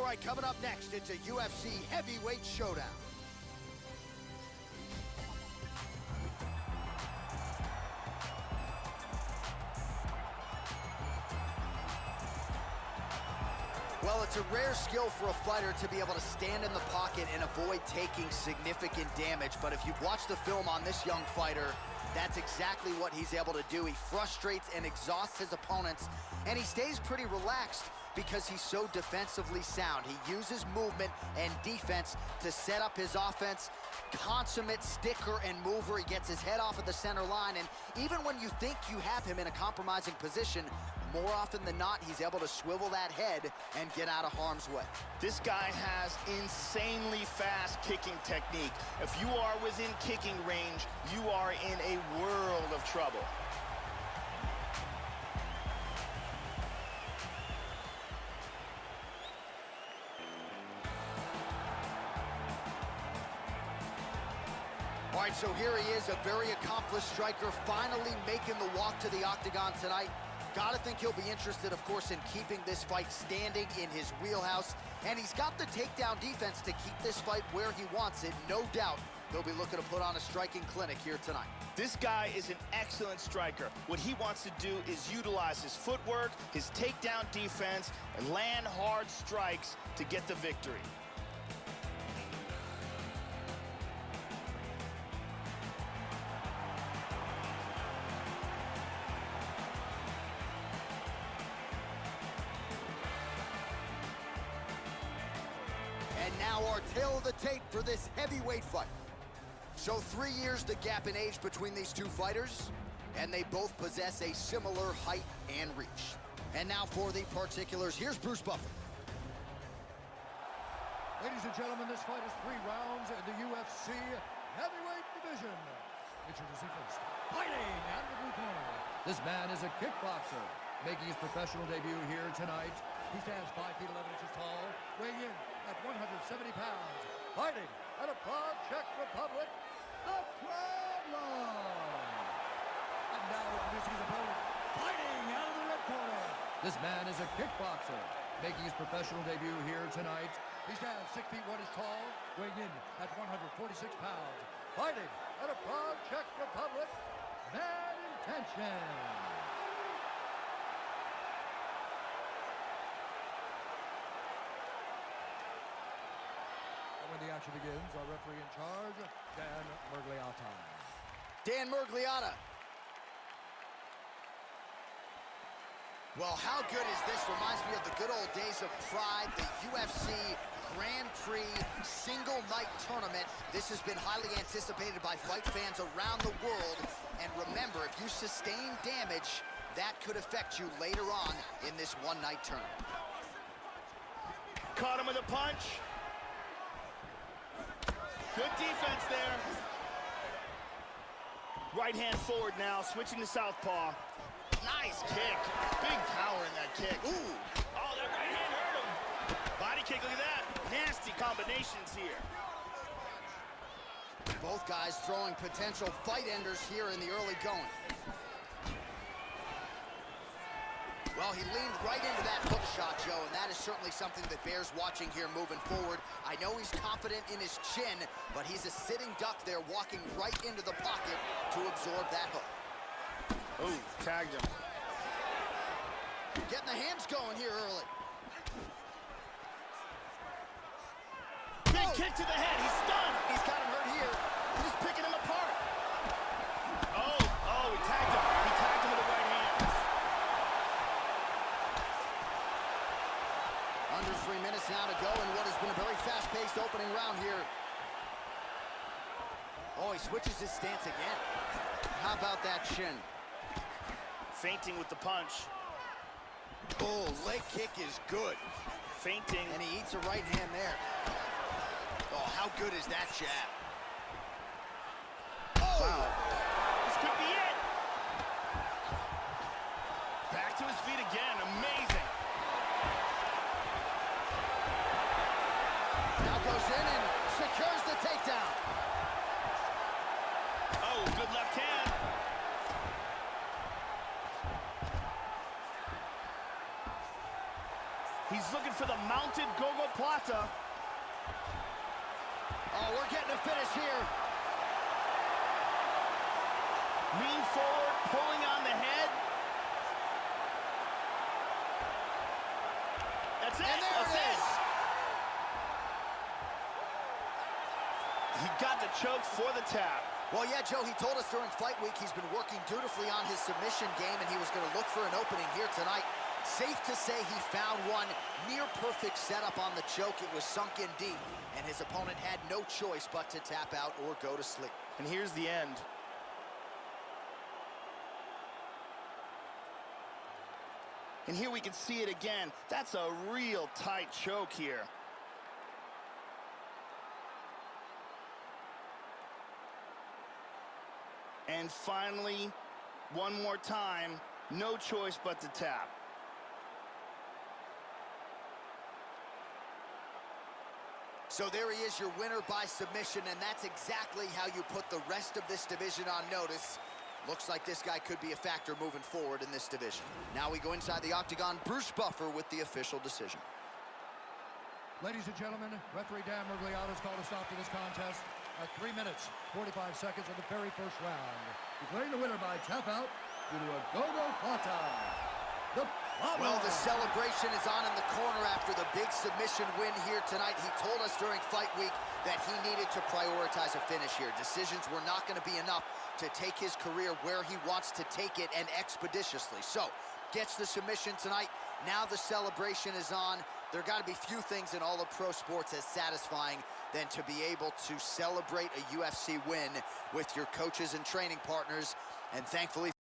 All right, coming up next, it's a UFC heavyweight showdown. Well, it's a rare skill for a fighter to be able to stand in the pocket and avoid taking significant damage. But if you've watched the film on this young fighter, that's exactly what he's able to do. He frustrates and exhausts his opponents, and he stays pretty relaxed because he's so defensively sound. He uses movement and defense to set up his offense. Consummate sticker and mover. He gets his head off at the center line, and even when you think you have him in a compromising position, more often than not, he's able to swivel that head and get out of harm's way. This guy has insanely fast kicking technique. If you are within kicking range, you are in a world of trouble. All right, so here he is, a very accomplished striker, finally making the walk to the octagon tonight. Gotta think he'll be interested, of course, in keeping this fight standing in his wheelhouse. And he's got the takedown defense to keep this fight where he wants it. No doubt he'll be looking to put on a striking clinic here tonight. This guy is an excellent striker. What he wants to do is utilize his footwork, his takedown defense, and land hard strikes to get the victory. And now our tale of the tape for this heavyweight fight. So 3 years the gap in age between these two fighters, and they both possess a similar height and reach. And now for the particulars, here's Bruce Buffer. Ladies and gentlemen, this fight is 3 rounds in the UFC heavyweight division. Introducing first, fighting out of the blue corner. This man is a kickboxer, making his professional debut here tonight. He stands 5 feet 11 inches tall, weighing in at 170 pounds. Fighting out of Prague, Czech Republic, the Problem. And now introducing his opponent, fighting out of the red corner. This man is a kickboxer, making his professional debut here tonight. He stands 6 feet 1 inches tall, weighing in at 146 pounds. Fighting out of Prague, Czech Republic, Bad Intention. When the action begins, our referee in charge, Dan Miragliotta. Dan Miragliotta. Well, how good is this? Reminds me of the good old days of Pride, the UFC Grand Prix single night tournament. This has been highly anticipated by fight fans around the world. And remember, if you sustain damage, that could affect you later on in this one-night tournament. Caught him with a punch. Good defense there. Right hand forward now, switching to southpaw. Nice kick. Big power in that kick. Ooh. Oh, that right hand hurt him. Body kick, look at that. Nasty combinations here. Both guys throwing potential fight enders here in the early going. Well, he leaned right into that hook shot, Joe, and that is certainly something that bears watching here moving forward. I know he's confident in his chin, but he's a sitting duck there, walking right into the pocket to absorb that hook. Ooh, tagged him. Getting the hands going here early. Big kick to the head, he's stunned. He's got him hurt here. He's picking him apart. Oh, he tagged him. He tagged him with the right hand. Under 3 minutes now to go in what has been a very fast-paced opening round here. Oh, he switches his stance again. How about that shin? Feinting with the punch. Oh, leg kick is good. Feinting. And he eats a right hand there. Oh, how good is that jab? Oh! Wow. This could be it. Back to his feet again. Amazing. Now goes in and secures the takedown. Oh, good left hand. He's looking for the mounted Gogo Plata. Oh, we're getting a finish here. Lean forward, pulling on the head. That's it. And there That's it is. He got the choke for the tap. Well, yeah, Joe, he told us during fight week he's been working dutifully on his submission game, and he was going to look for an opening here tonight. Safe to say he found one. Near perfect setup on the choke. It was sunk in deep, and his opponent had no choice but to tap out or go to sleep. And here's the end. And here we can see it again. That's a real tight choke here. And finally, one more time, no choice but to tap. So there he is, your winner by submission, and that's exactly how you put the rest of this division on notice. Looks like this guy could be a factor moving forward in this division. Now we go inside the octagon. Bruce Buffer with the official decision. Ladies and gentlemen, referee Dan Mergliano has called a stop to this contest at 3 minutes, 45 seconds of the very first round. Declaring the winner by tap out due to a Gogo Plata. The Plata. Well, the celebration is on in the corner after the big submission win here tonight. He told us during fight week that he needed to prioritize a finish here. Decisions were not going to be enough to take his career where he wants to take it, and expeditiously. So, gets the submission tonight. Now the celebration is on. There got to be few things in all of pro sports as satisfying than to be able to celebrate a UFC win with your coaches and training partners. And thankfully